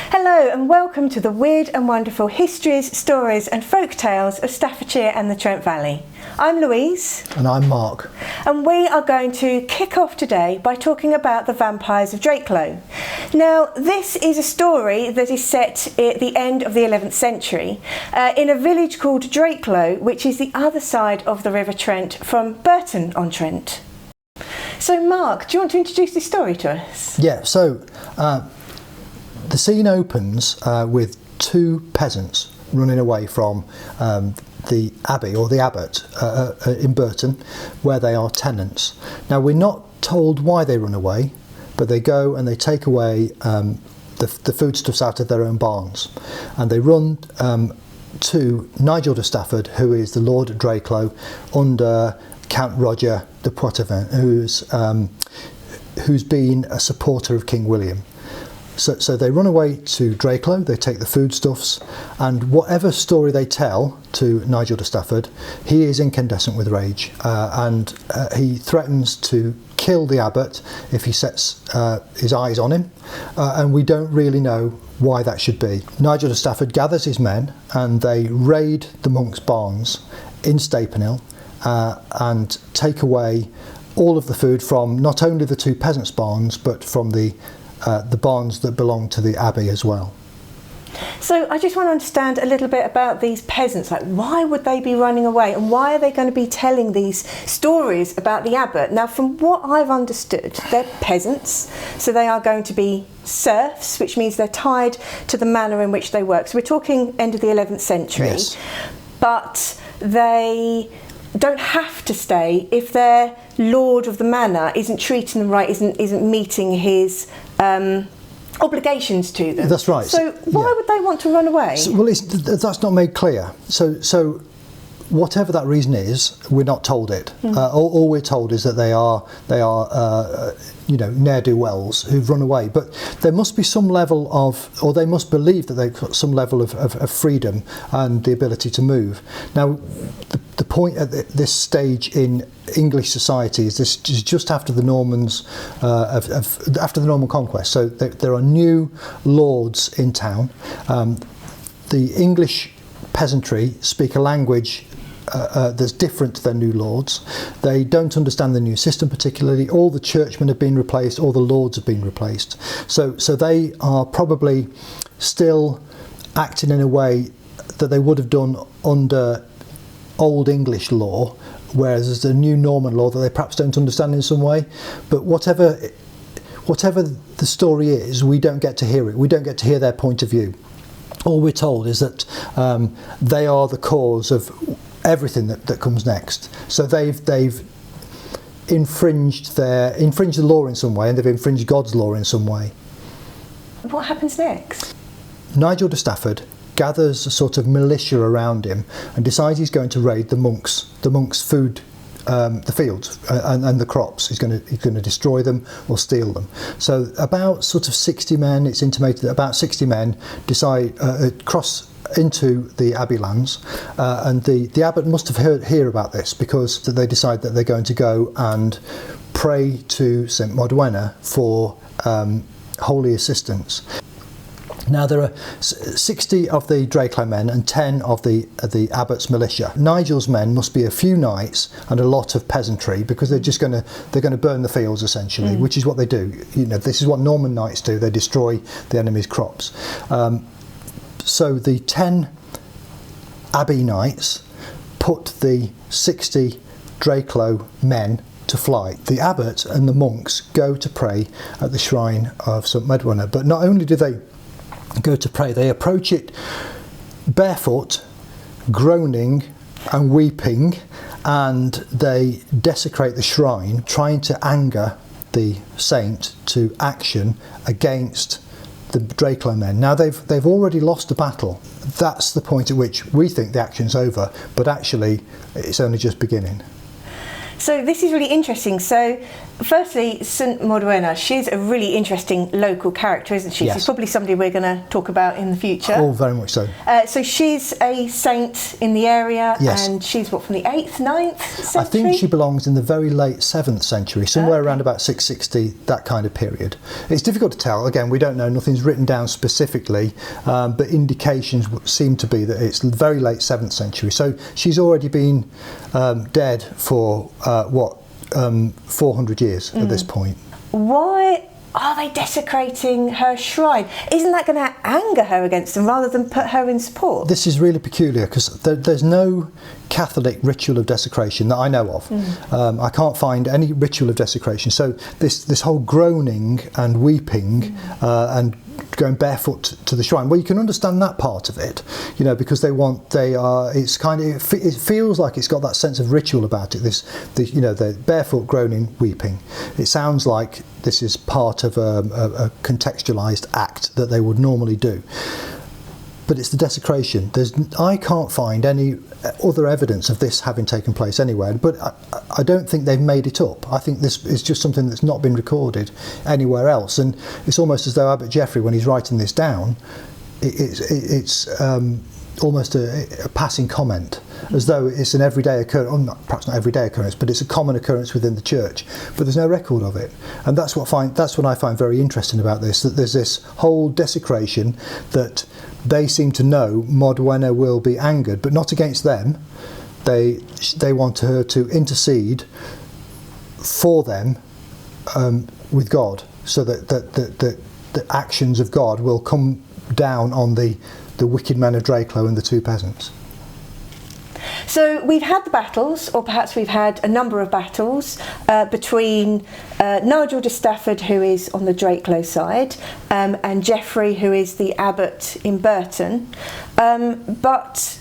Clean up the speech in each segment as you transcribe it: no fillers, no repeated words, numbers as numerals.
Hello and welcome to the weird and wonderful histories, stories and folk tales of Staffordshire and the Trent Valley. I'm Louise. And I'm Mark. And we are going to kick off today by talking about the Vampires of Drakelow. Now, this is a story that is set at the end of the 11th century in a village called Drakelow, which is the other side of the River Trent from Burton-on-Trent. So Mark, do you want to introduce this story to us? Yeah, so the scene opens with two peasants running away from the abbey or the abbot in Burton, where they are tenants. Now, we're not told why they run away, but they go and they take away the foodstuffs out of their own barns, and they run to Nigel de Stafford, who is the Lord Drakelow under Count Roger de Poitevin, who's been a supporter of King William. So they run away to Drakelow, they take the foodstuffs, and whatever story they tell to Nigel de Stafford, he is incandescent with rage, and he threatens to kill the abbot if he sets his eyes on him, and we don't really know why that should be. Nigel de Stafford gathers his men and they raid the monks' barns in Stapenhill and take away all of the food from not only the two peasants' barns, but from the barns that belong to the abbey as well. So I just want to understand a little bit about these peasants. Like, why would they be running away, and why are they going to be telling these stories about the abbot? Now, from what I've understood, they're peasants, so they are going to be serfs, which means they're tied to the manor in which they work. So we're talking end of the 11th century. Yes. But they don't have to stay if their lord of the manor isn't treating them right, isn't meeting his obligations to them. That's right. So why would they want to run away? Well, that's not made clear. So whatever that reason is, we're not told it. All we're told is that they are ne'er-do-wells who've run away. But there must be some level of, or they must believe that they've got some level of freedom and the ability to move. Now, the point at this stage in English society is this is just after the Normans, after the Norman conquest. So there are new lords in town. The English peasantry speak a language that's different to their new lords. They don't understand the new system particularly. All the churchmen have been replaced, all the lords have been replaced. So they are probably still acting in a way that they would have done under Old English law, whereas there's a new Norman law that they perhaps don't understand in some way. But whatever the story is, we don't get to hear it. We don't get to hear their point of view. All we're told is that they are the cause of everything that comes next. So they've infringed the law in some way, and they've infringed God's law in some way. What happens next? Nigel de Stafford gathers a sort of militia around him and decides he's going to raid the monks' food, the fields and the crops. He's going to destroy them or steal them. So about sort of 60 men, it's intimated that about 60 men decide cross into the abbey lands, and the abbot must have heard about this, because they decide that they're going to go and pray to St Modwenna for holy assistance. Now, there are 60 of the Drakelow men and 10 of the abbot's militia. Nigel's men must be a few knights and a lot of peasantry, because they're going to burn the fields essentially, which is what they do. This is what Norman knights do. They destroy the enemy's crops. So the 10 abbey knights put the 60 Drakelow men to flight. The abbot and the monks go to pray at the shrine of St Modwenna, but not only do they go to pray, they approach it barefoot, groaning and weeping, and they desecrate the shrine, trying to anger the saint to action against the Drakelow men. Now they've already lost the battle. That's the point at which we think the action's over, but actually it's only just beginning. So this is really interesting. So firstly, St Modwena, she's a really interesting local character, isn't she? Yes. She's probably somebody we're going to talk about in the future. Oh, very much so. So she's a saint in the area, Yes. and she's what, from the 8th, 9th century? I think she belongs in the very late 7th century, somewhere around about 660, that kind of period. It's difficult to tell. Again, we don't know. Nothing's written down specifically, but indications seem to be that it's very late 7th century. So she's already been dead for 400 years at this point. Why are they desecrating her shrine? Isn't that going to anger her against them rather than put her in support? This is really peculiar because there's no Catholic ritual of desecration that I know of. I can't find any ritual of desecration. So this whole groaning and weeping and going barefoot to the shrine, well, you can understand that part of it, you know, because it feels like it's got that sense of ritual about it. The barefoot, groaning, weeping. It sounds like this is part of a contextualized act that they would normally do. But it's the desecration. I can't find any other evidence of this having taken place anywhere, but I don't think they've made it up. I think this is just something that's not been recorded anywhere else, and it's almost as though Abbot Geoffrey, when he's writing this down, it's almost a passing comment, as though it's an everyday occurrence, perhaps not everyday occurrence, but it's a common occurrence within the church, but there's no record of it. And that's what I find very interesting about this, that there's this whole desecration that they seem to know Modwena will be angered, but not against them. They want her to intercede for them with God, so that the actions of God will come down on the wicked men of Drakelow and the two peasants. So we've had the battles, or perhaps we've had a number of battles between Nigel de Stafford, who is on the Drakelow side, and Geoffrey, who is the abbot in Burton. But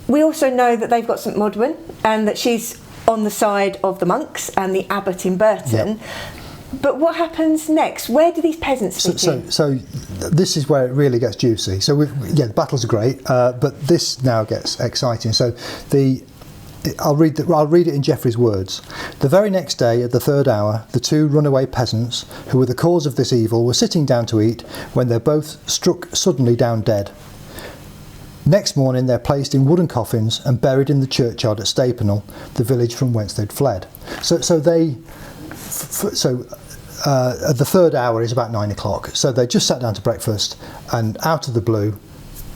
we also know that they've got St Modwen, and that she's on the side of the monks and the abbot in Burton. Yep. But what happens next? Where do these peasants fit in? So this is where it really gets juicy. So the battles are great, but this now gets exciting. So I'll read it in Geoffrey's words. The very next day, at the 3rd hour, the two runaway peasants, who were the cause of this evil, were sitting down to eat when they're both struck suddenly down dead. Next morning, they're placed in wooden coffins and buried in the churchyard at Stapenhall, the village from whence they'd fled. So at the 3rd hour is about 9 o'clock. So they just sat down to breakfast and out of the blue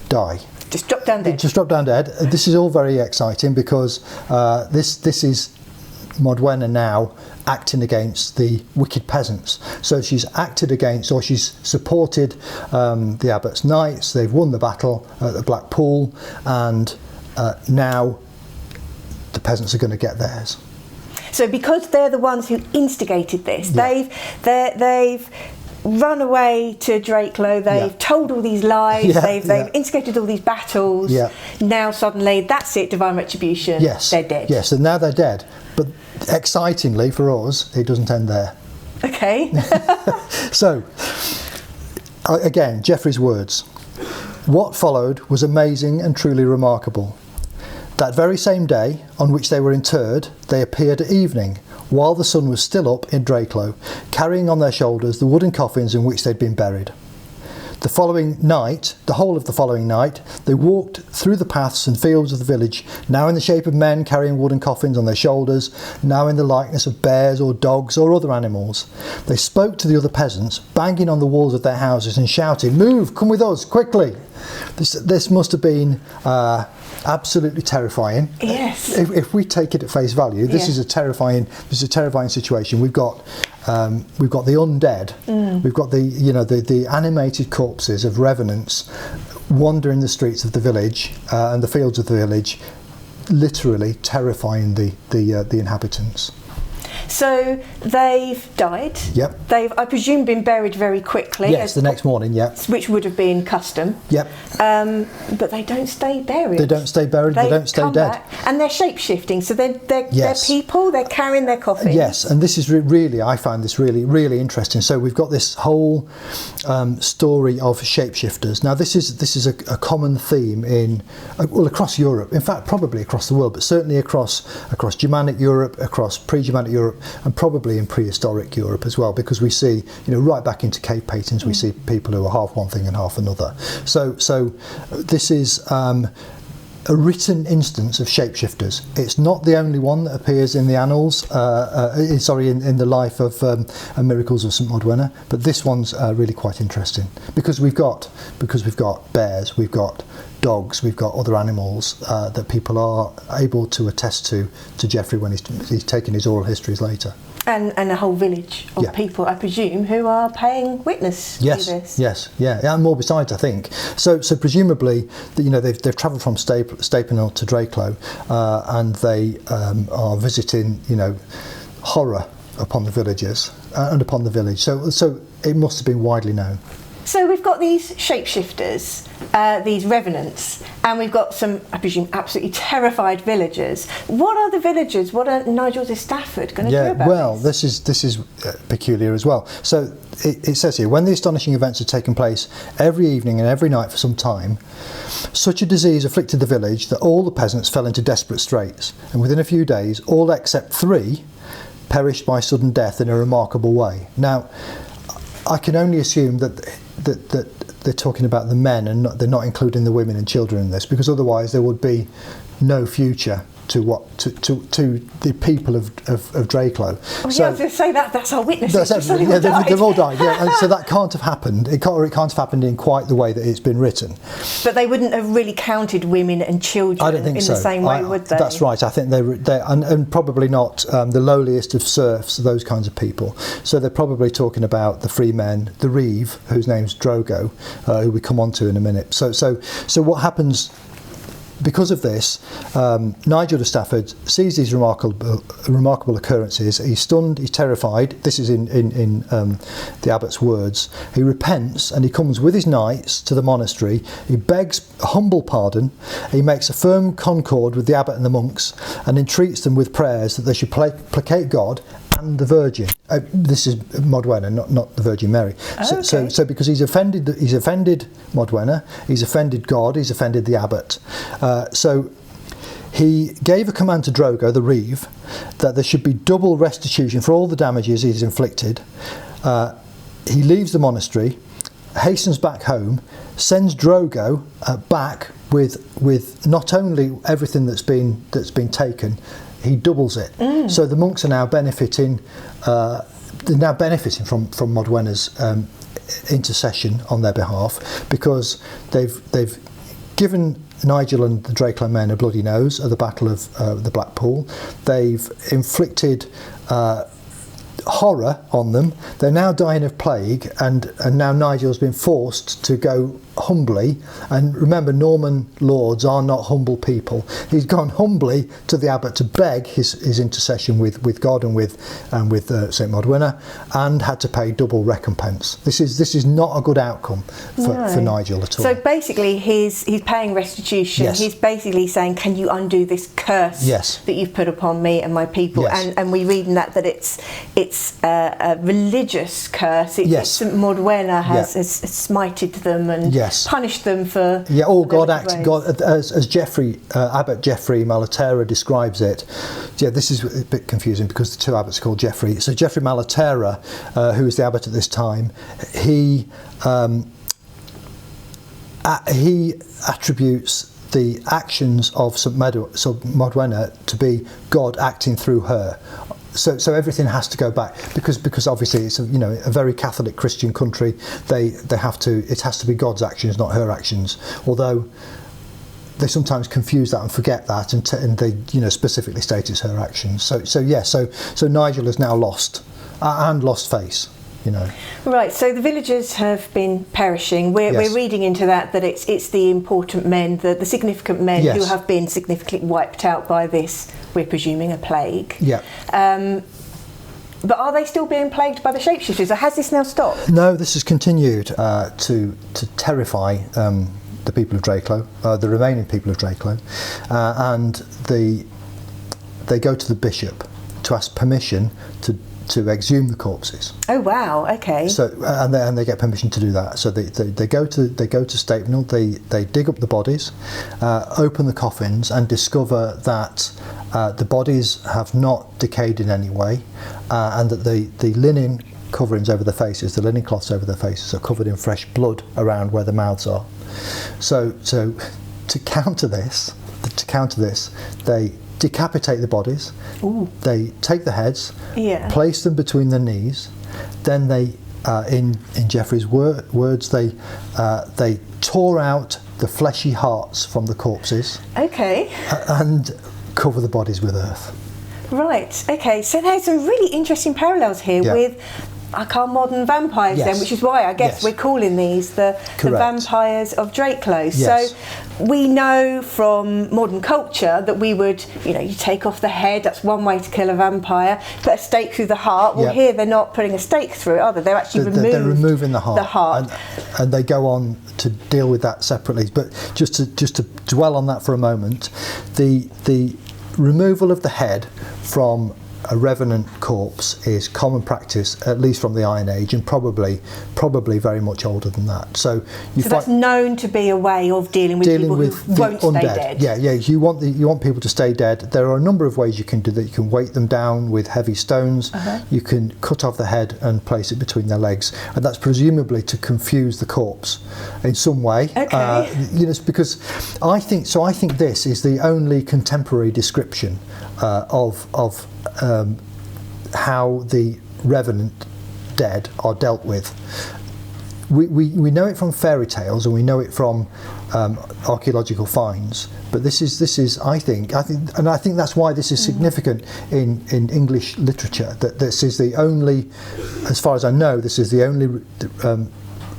die. Just drop down dead. Just drop down dead. This is all very exciting because this is Modwena now acting against the wicked peasants. So she's acted against, or she's supported the abbot's knights. They've won the battle at the Black Pool, and now the peasants are going to get theirs. So because they're the ones who instigated this, Yeah. they've run away to Drakelow, they've told all these lies, they've instigated all these battles. Yeah. Now suddenly, that's it, divine retribution, they're dead. Yes, and now they're dead. But excitingly for us, it doesn't end there. Okay. So, again, Geoffrey's words. What followed was amazing and truly remarkable. That very same day on which they were interred, they appeared at evening, while the sun was still up in Drakelow, carrying on their shoulders the wooden coffins in which they'd been buried. The whole of the following night, they walked through the paths and fields of the village, now in the shape of men carrying wooden coffins on their shoulders, now in the likeness of bears or dogs or other animals. They spoke to the other peasants, banging on the walls of their houses and shouting, "Move, come with us, quickly!" This must have been absolutely terrifying. Yes. If we take it at face value, this is a terrifying situation. We've got the undead. We've got the animated corpses of revenants wandering the streets of the village and the fields of the village, literally terrifying the inhabitants. So they've died. Yep. They've, I presume, been buried very quickly. Yes, the next morning. Yep. Which would have been custom. Yep. But they don't stay buried. They don't stay buried. They don't stay come dead. Back, and they're shape shifting. So they're Yes. people. They're carrying their coffins. Yes, and this is really, I find this really interesting. So we've got this whole story of shapeshifters. Now this is a common theme across Europe. In fact, probably across the world, but certainly across Germanic Europe, across pre-Germanic Europe, Europe, and probably in prehistoric Europe as well, because we see, right back into cave paintings, we see people who are half one thing and half another. So this is a written instance of shapeshifters. It's not the only one that appears in the annals, in the life of and miracles of St Modwenna, but this one's really quite interesting because we've got bears, we've got dogs, we've got other animals that people are able to attest to Geoffrey when he's taken his oral histories later. And a whole village of people, I presume, who are paying witness to this. Yes, and more besides, I think. So presumably, they've travelled from Stapenhill to Drakelow, and they are visiting, horror upon the villagers and upon the village. So it must have been widely known. So we've got these shapeshifters, these revenants, and we've got some, I presume, absolutely terrified villagers. What are the villagers? What are Nigel de Stafford going to do about this? This is peculiar as well. So it says here, when the astonishing events had taken place every evening and every night for some time, such a disease afflicted the village that all the peasants fell into desperate straits, and within a few days, all except 3 perished by sudden death in a remarkable way. Now, I can only assume that they're talking about the men and they're not including the women and children in this, because otherwise there would be no future to the people of Drakelow. I was going to say that's our witnesses. They've all died. Yeah, and so that can't have happened. It can't have happened in quite the way that it's been written. But they wouldn't have really counted women and children I don't think in so. the same way, would they? That's right. I think they're and probably not the lowliest of serfs, those kinds of people. So they're probably talking about the free men, the reeve, whose name's Drogo, who we come on to in a minute. So what happens? Because of this, Nigel de Stafford sees these remarkable occurrences. He's stunned, he's terrified. This is in the abbot's words. He repents and he comes with his knights to the monastery. He begs humble pardon. He makes a firm concord with the abbot and the monks and entreats them with prayers that they should placate God and the Virgin. This is Modwenna, not the Virgin Mary. Oh, okay. So because he's offended Modwenna, he's offended God, he's offended the abbot. So he gave a command to Drogo, the reeve, that there should be double restitution for all the damages he's inflicted. He leaves the monastery, hastens back home, sends Drogo back with not only everything that's been taken, he doubles it. So the monks are now benefiting. They're now benefiting from Modwenna's intercession on their behalf, because they've given Nigel and the Drakelow men a bloody nose at the Battle of the Black Pool. They've inflicted horror on them. They're now dying of plague, and now Nigel's been forced to go humbly. And remember, Norman lords are not humble people. He's gone humbly to the abbot to beg his intercession with God and with St Modwenna, and had to pay double recompense. This is not a good outcome for Nigel at all. So basically, he's paying restitution. Yes. He's basically saying, "Can you undo this curse that you've put upon me and my people?" Yes. And we read in that it's a religious curse. St Modwenna has smited them and punished them for. God acts. God, as Geoffrey Abbot Geoffrey Malaterra describes it. Yeah, this is a bit confusing because the two abbots are called Geoffrey. So Geoffrey Malaterra, who was the abbot at this time, he attributes the actions of St Modwenna to be God acting through her. So everything has to go back because obviously it's a very Catholic Christian country. It has to be God's actions, not her actions. Although they sometimes confuse that and forget that, and they specifically state it's her actions. So Nigel has now lost face. Right, so the villagers have been perishing. We're reading into that it's the important men, the significant men who have been significantly wiped out by this, we're presuming, a plague. Yeah. But are they still being plagued by the shapeshifters, or has this now stopped? No, this has continued to terrify the people of Drakelow, the remaining people of Drakelow, and they go to the bishop to ask permission to exhume the corpses. Oh wow! Okay. So and they get permission to do that. So they go to Stapenhill. They dig up the bodies, open the coffins, and discover that the bodies have not decayed in any way, and that the linen coverings over the faces, the linen cloths over their faces, are covered in fresh blood around where the mouths are. So to counter this, they decapitate the bodies. Ooh. They take the heads, Yeah. place them between the knees. Then they, in Geoffrey's words, they tore out the fleshy hearts from the corpses. Okay. And cover the bodies with earth. Right. Okay. So there's some really interesting parallels here Yeah. with our modern vampires, then, Yes. which is why I guess Yes. we're calling these the Correct. Vampires of Drakelow. Yes. So we know from modern culture that we would, you take off the head. That's one way to kill a vampire. Put a stake through the heart. Well, Yep. here they're not putting a stake through it, are they? They're actually They're removing the heart. The heart. And they go on to deal with that separately. But just to dwell on that for a moment, the removal of the head from a revenant corpse is common practice, at least from the Iron Age, and probably very much older than that. So that's known to be a way of dealing with people who the won't undead. stay dead. Yeah. You want people to stay dead. There are a number of ways you can do that. You can weight them down with heavy stones. Uh-huh. You can cut off the head and place it between their legs, and that's presumably to confuse the corpse in some way. Okay. Because I think this is the only contemporary description of how the revenant dead are dealt with. We know it from fairy tales, and we know it from archaeological finds. But this is I think that's why this is significant in English literature. That this is the only, as far as I know, this is the only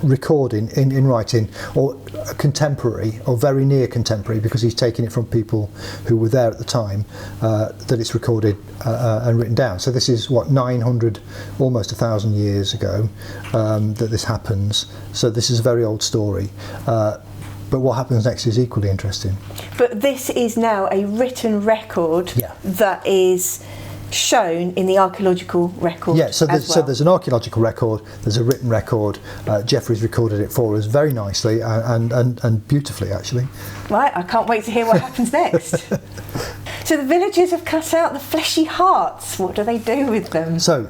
recording in writing, or contemporary, or very near contemporary, because he's taking it from people who were there at the time, that it's recorded and written down. So this is 900, almost 1,000 years ago, that this happens. So this is a very old story. But what happens next is equally interesting. But this is now a written record. Yeah. That is shown in the archaeological record. Yeah, so so there's an archaeological record, there's a written record. Geoffrey's recorded it for us very nicely and beautifully, actually. Right, I can't wait to hear what happens next. So the villagers have cut out the fleshy hearts. What do they do with them? So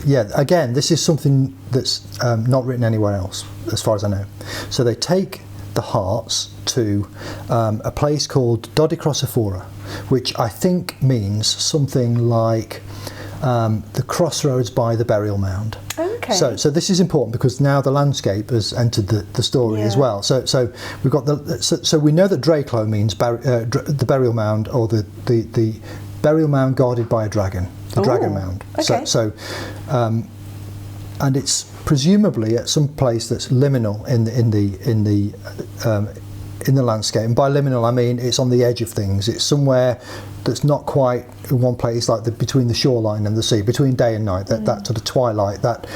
yeah, again, this is something that's not written anywhere else, as far as I know. So they take the hearts to a place called Dodicrosophora, which I think means something like the crossroads by the burial mound. Okay. So this is important because now the landscape has entered the story as well. So we've got so we know that Drakelow means the burial mound, or the burial mound guarded by a dragon, the dragon mound. Okay. And it's presumably at some place that's liminal in the landscape. And by liminal, I mean it's on the edge of things. It's somewhere that's not quite in one place, like between the shoreline and the sea, between day and night. That sort of twilight, that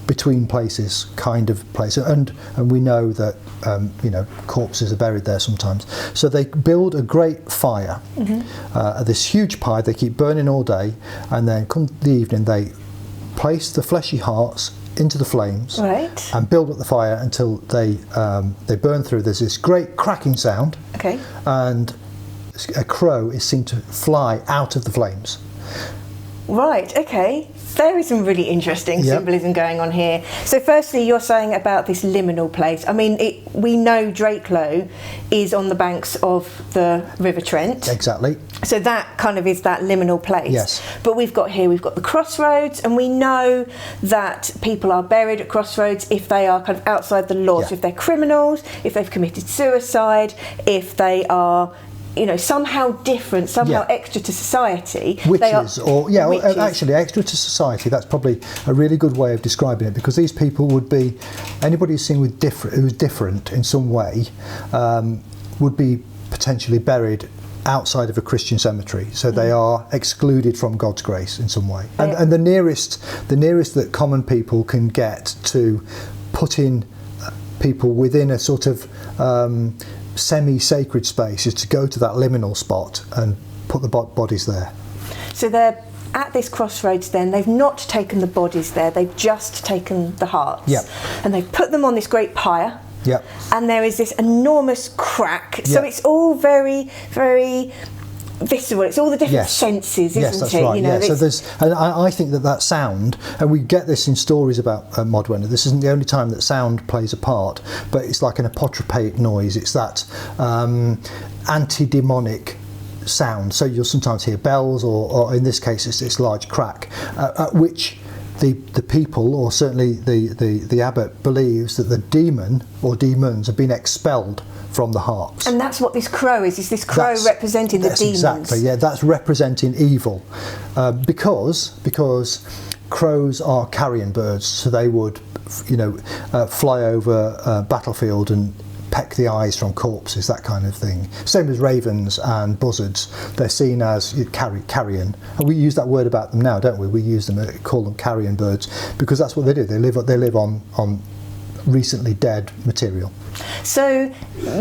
between places kind of place. And we know that corpses are buried there sometimes. So they build a great fire, this huge pyre. They keep burning all day, and then come the evening they place the fleshy hearts into the flames, right, and build up the fire until they burn through. There's this great cracking sound, okay, and a crow is seen to fly out of the flames. Right, okay. There is some really interesting symbolism going on here. So firstly, you're saying about this liminal place. I mean, we know Drakelow is on the banks of the River Trent. Exactly. So that kind of is that liminal place. Yes. But we've got the crossroads, and we know that people are buried at crossroads if they are kind of outside the law. So if they're criminals, if they've committed suicide, if they are somehow different, somehow extra to society. Witches, witches. Actually extra to society. That's probably a really good way of describing it, because these people would be anybody who's seen who's different in some way, would be potentially buried outside of a Christian cemetery. So they are excluded from God's grace in some way. And the nearest that common people can get to putting people within a sort of semi-sacred space is to go to that liminal spot and put the bodies there. So they're at this crossroads then, they've not taken the bodies there, they've just taken the hearts. Yep. And they've put them on this great pyre. Yep. And there is this enormous crack. So Yep. it's all very, very visceral. It's all the different senses, isn't yes, that's it? right. You know, So there's, and I think that sound, and we get this in stories about Modwenna. This isn't the only time that sound plays a part, but it's like an apotropaic noise. It's that anti-demonic sound. So you'll sometimes hear bells, or in this case, it's this large crack, at which the people, or certainly the abbot, believes that the demon or demons have been expelled from the harps. And that's what this crow is this crow representing the demons? Exactly, yeah, that's representing evil. Because crows are carrion birds, so they would, fly over a battlefield and peck the eyes from corpses, that kind of thing. Same as ravens and buzzards, they're seen as carrion, and we use that word about them now, don't we? We use them, call them carrion birds, because that's what they do. They live on recently dead material. So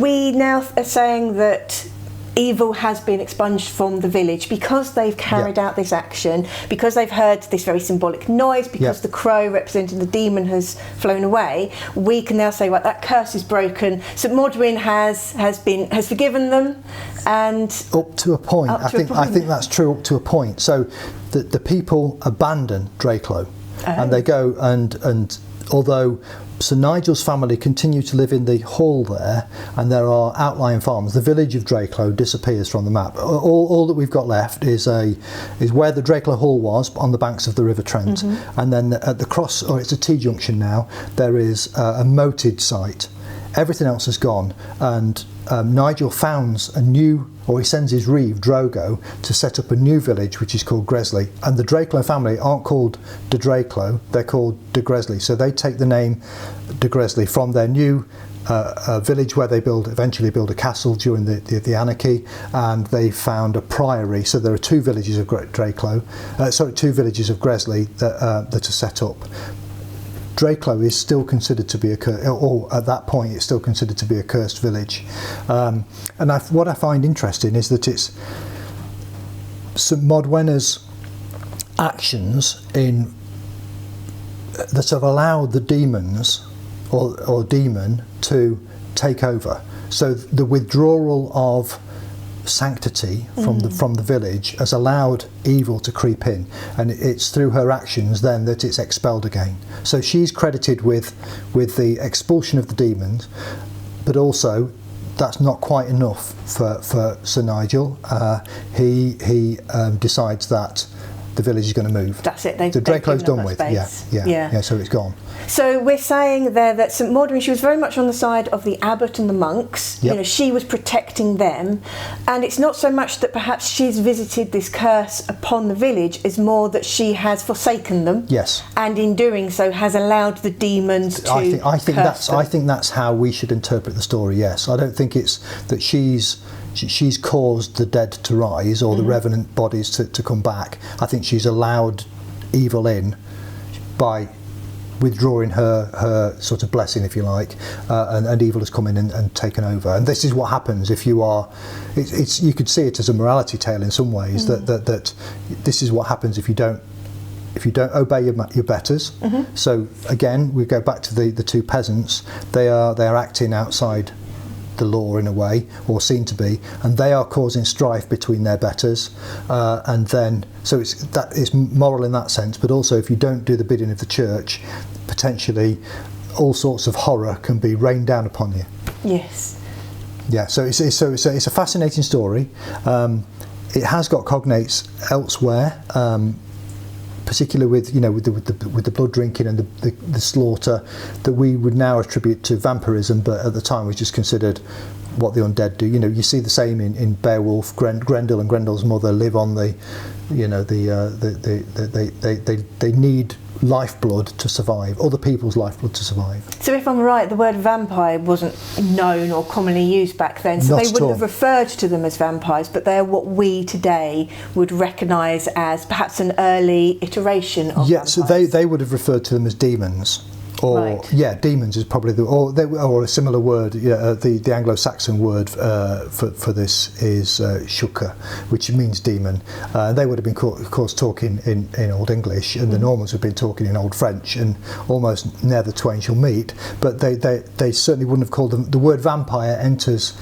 we now are saying that evil has been expunged from the village because they've carried out this action, because they've heard this very symbolic noise, because the crow representing the demon has flown away. We can now say, right, that curse is broken. St Modwen has forgiven them, and up to a point. I think that's true up to a point. So the people abandon Drakelow, and they go and although Sir Nigel's family continue to live in the hall there, and there are outlying farms. The village of Drakelow disappears from the map. All that we've got left is where the Drakelow Hall was, on the banks of the River Trent, and then at the cross, or it's a T-junction now, there is a moated site. Everything else is gone, and Nigel founds he sends his reeve, Drogo, to set up a new village which is called Gresley. And the Drakelow family aren't called de Drakelow, they're called de Gresley. So they take the name de Gresley from their new village where they eventually build a castle during the anarchy, and they found a priory. So there are two villages of two villages of Gresley that are set up. Drakelow is still considered to be or at that point it's still considered to be a cursed village, and what I find interesting is that it's St Modwenna's actions that have allowed the demons or demon to take over. So the withdrawal of sanctity from the village has allowed evil to creep in, and it's through her actions then that it's expelled again. So she's credited with the expulsion of the demons, but also that's not quite enough for Sir Nigel. He decides that the village is going to move. That's it. The Drakelow's done with. Yeah. So it's gone. So we're saying there that St Modwen, she was very much on the side of the abbot and the monks. Yep. She was protecting them, and it's not so much that perhaps she's visited this curse upon the village, as more that she has forsaken them. Yes. And in doing so has allowed the demons to I think them. that's how we should interpret the story. Yes, I don't think it's that she's caused the dead to rise or the revenant bodies to come back. I think she's allowed evil in by withdrawing her sort of blessing, if you like, and evil has come in and taken over. And this is what happens if you are. You could see it as a morality tale in some ways. That this is what happens if you don't obey your betters. So again, we go back to the two peasants. They are acting outside the law in a way, or seem to be, and they are causing strife between their betters, and then so it's moral in that sense, but also if you don't do the bidding of the church, potentially all sorts of horror can be rained down upon you. Yes. Yeah. So it's a fascinating story. It has got cognates elsewhere. Particularly with the blood drinking and the slaughter that we would now attribute to vampirism, but at the time was just considered what the undead do. You see the same in Beowulf. Grendel and Grendel's mother live on they need lifeblood to survive, other people's lifeblood to survive. So if I'm right, the word vampire wasn't known or commonly used back then, so they wouldn't have referred to them as vampires, but they're what we today would recognise as perhaps an early iteration of vampires. So they would have referred to them as demons, Or Right. yeah, demons is probably or a similar word. The Anglo-Saxon word for this is shuka, which means demon. They would have been, of course, talking in Old English, and the Normans would have been talking in Old French, and almost ne'er the twain shall meet. But they certainly wouldn't have called them. The word vampire enters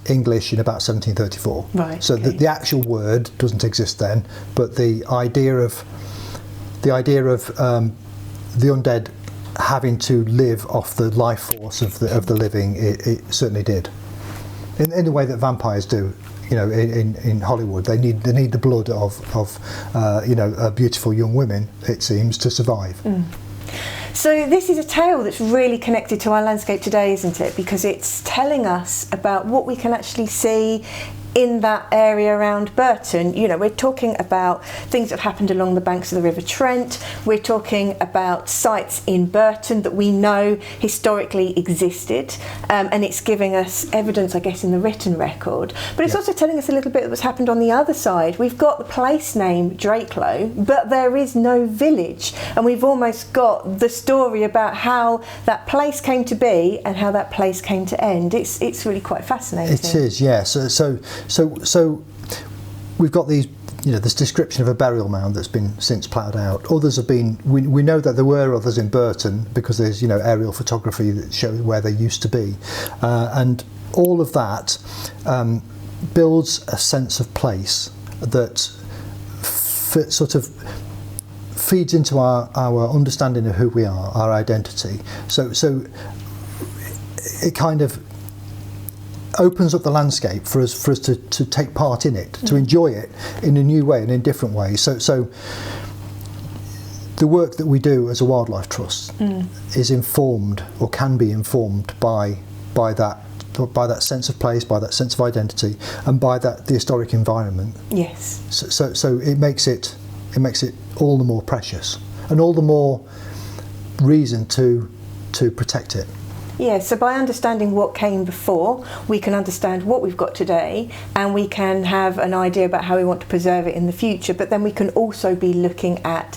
English in about 1734. Right. So okay. the actual word doesn't exist then, but the idea of the undead having to live off the life force of the living, it certainly did. In the way that vampires do, in Hollywood, they need the blood of beautiful young women, it seems, to survive. So this is a tale that's really connected to our landscape today, isn't it? Because it's telling us about what we can actually see in that area around Burton. We're talking about things that have happened along the banks of the River Trent. We're talking about sites in Burton that we know historically existed, and it's giving us evidence, I guess, in the written record. But it's also telling us a little bit of what's happened on the other side. We've got the place name Drakelow, but there is no village, and we've almost got the story about how that place came to be and how that place came to end. It's really quite fascinating. It is, yeah. So we've got these, this description of a burial mound that's been since ploughed out. Others have been. We know that there were others in Burton because there's aerial photography that shows where they used to be, and all of that builds a sense of place that sort of feeds into our understanding of who we are, our identity. So it kind of opens up the landscape for us to take part in it, to enjoy it in a new way and in different ways. So the work that we do as a wildlife trust is informed, or can be informed, by that sense of place, by that sense of identity, and by the historic environment. Yes. So it makes it all the more precious, and all the more reason to protect it. Yeah, so by understanding what came before, we can understand what we've got today, and we can have an idea about how we want to preserve it in the future. But then we can also be looking at,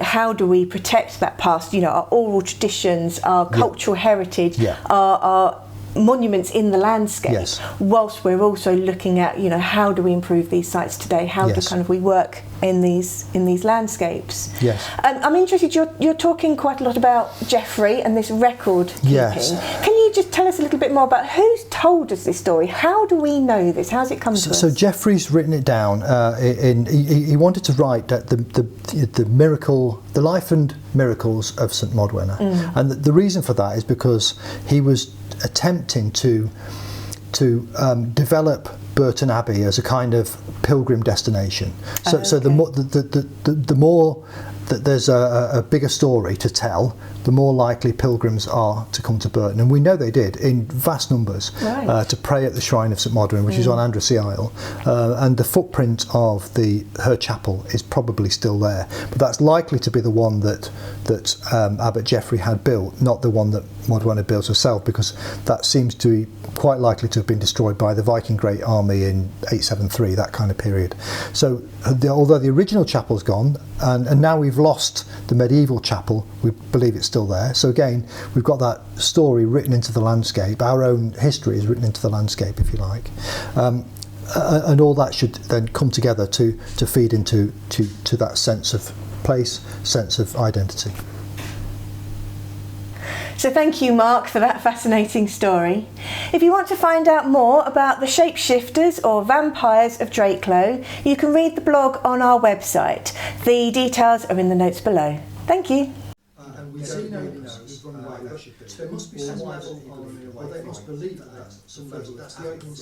how do we protect that past, our oral traditions, our cultural heritage, our monuments in the landscape, whilst we're also looking at, how do we improve these sites today? How do we work in these landscapes? Yes. I'm interested. You're talking quite a lot about Geoffrey and this record keeping. Yes. Can you just tell us a little bit more about who's told us this story? How do we know this? How's it come to us? So Geoffrey's written it down. He wanted to write that the life and miracles of St Modwenna, and the reason for that is because he was attempting to develop Burton Abbey as a kind of pilgrim destination. So the more that there's a bigger story to tell, the more likely pilgrims are to come to Burton, and we know they did in vast numbers to pray at the shrine of St Modwen, which is on Andrassy Isle, and the footprint of her chapel is probably still there, but that's likely to be the one that Abbot Geoffrey had built, not the one that Modwenna built herself, because that seems to be quite likely to have been destroyed by the Viking Great Army in 873, that kind of period. So although the original chapel's gone, and now we've lost the medieval chapel, we believe it's still there. So again, we've got that story written into the landscape. Our own history is written into the landscape, if you like, and all that should then come together to feed into that sense of place, sense of identity. So thank you, Mark, for that fascinating story. If you want to find out more about the shapeshifters or vampires of Drakelow, you can read the blog on our website. The details are in the notes below. Thank you. And we don't know there must be some level of, or they must believe that some level, that's the opening.